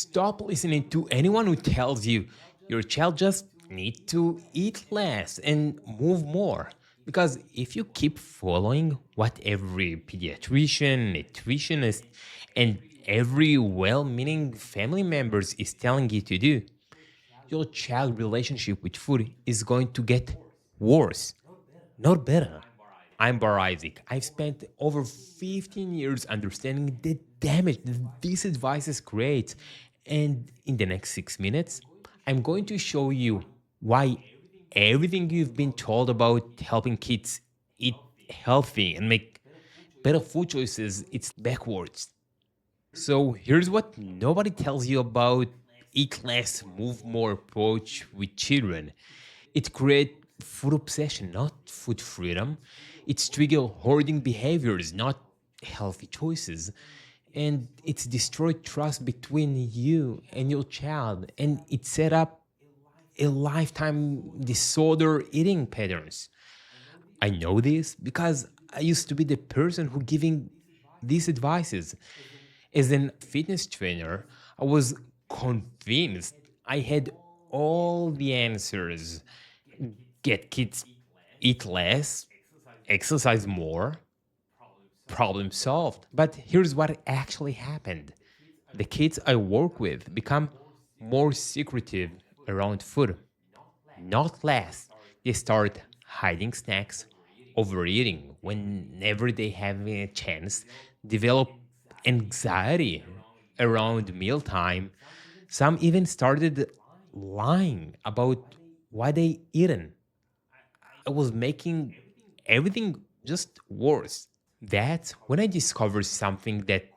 Stop listening to anyone who tells you your child just needs to eat less and move more. Because if you keep following what every pediatrician, nutritionist, and every well-meaning family members is telling you to do, your child relationship with food is going to get worse, not better. I'm Bar Isaac. I've spent over 15 years understanding the damage that these advices create. And in the next 6 minutes, I'm going to show you why everything you've been told about helping kids eat healthy and make better food choices, it's backwards. So here's what nobody tells you about eat less, move more approach with children. It creates food obsession, not food freedom. It's trigger hoarding behaviors, not healthy choices. And it's destroyed trust between you and your child. And it set up a lifetime disorder eating patterns. I know this because I used to be the person who giving these advices. As a fitness trainer, I was convinced I had all the answers. Get kids eat less, exercise more, problem solved. But here's what actually happened. The kids I work with become more secretive around food, not less. They start hiding snacks, overeating whenever they have a chance, develop anxiety around mealtime. Some even started lying about what they eaten. I was making everything just worse. That's when I discovered something that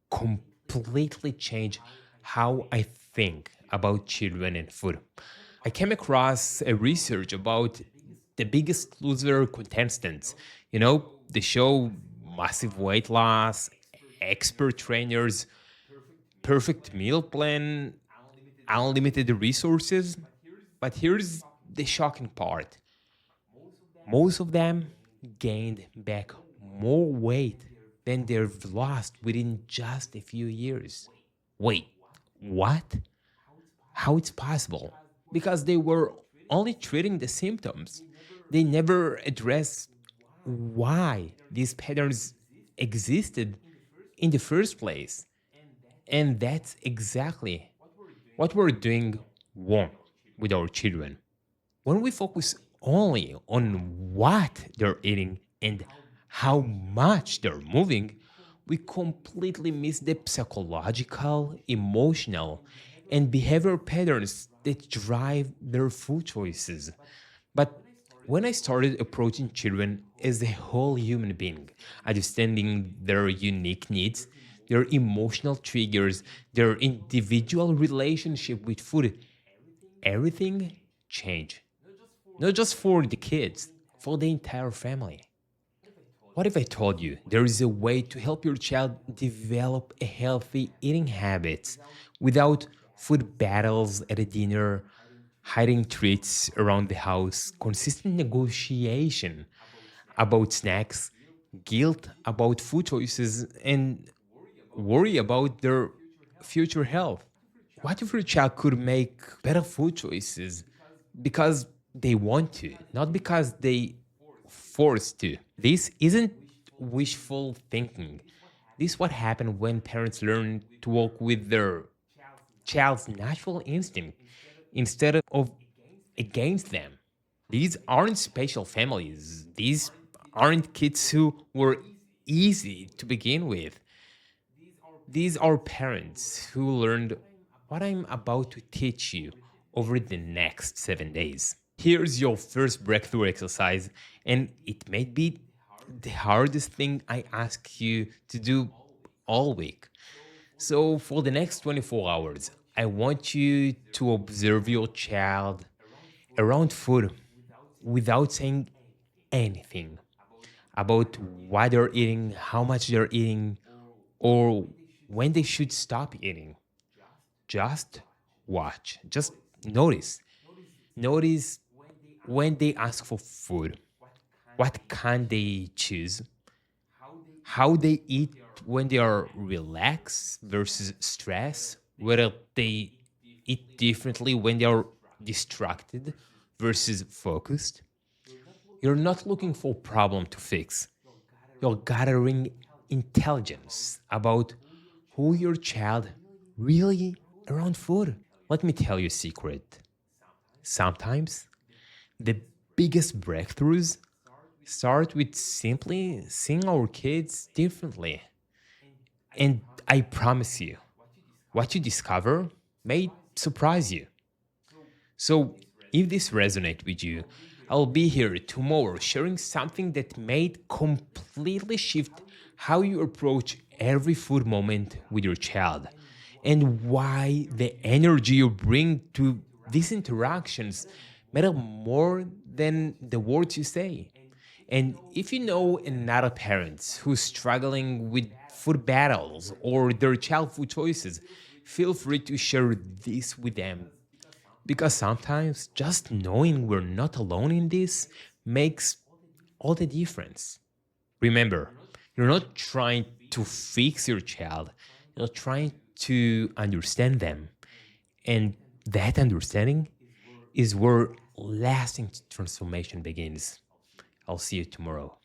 completely changed how I think about children and food. I came across a research about the biggest loser contestants. The show massive weight loss, expert trainers, perfect meal plan, unlimited resources. But here's the shocking part. Most of them gained back more weight than they've lost within just a few years. Wait, what? How it's possible? Because they were only treating the symptoms. They never addressed why these patterns existed in the first place. And that's exactly what we're doing wrong with our children. When we focus only on what they're eating and how much they're moving, we completely miss the psychological, emotional, and behavioral patterns that drive their food choices. But when I started approaching children as a whole human being, understanding their unique needs, their emotional triggers, their individual relationship with food, everything changed. Not just for the kids, for the entire family. What if I told you there is a way to help your child develop a healthy eating habit without food battles at a dinner, hiding treats around the house, consistent negotiation about snacks, guilt about food choices, and worry about their future health? What if your child could make better food choices because they want to, not because they forced to? This isn't wishful thinking. This is what happens when parents learn to work with their child's natural instinct instead of against them. These aren't special families. These aren't kids who were easy to begin with. These are parents who learned what I'm about to teach you over the next 7 days. Here's your first breakthrough exercise, and it may be the hardest thing I ask you to do all week. So, for the next 24 hours, I want you to observe your child around food without saying anything about what they're eating, how much they're eating, or when they should stop eating. Just watch. Just notice. Notice when they ask for food, what can they choose, how they eat when they are relaxed versus stress, whether they eat differently when they are distracted versus focused. You're not looking for a problem to fix. You're gathering intelligence about who your child really around food. Let me tell you a secret. Sometimes the biggest breakthroughs start with simply seeing our kids differently. And I promise you, what you discover may surprise you. So, if this resonates with you, I'll be here tomorrow sharing something that may completely shift how you approach every food moment with your child and why the energy you bring to these interactions matter more than the words you say. And if you know another parent who's struggling with food battles or their child food choices, feel free to share this with them because sometimes just knowing we're not alone in this makes all the difference. Remember, you're not trying to fix your child, you're trying to understand them. And that understanding is where lasting transformation begins. I'll see you tomorrow.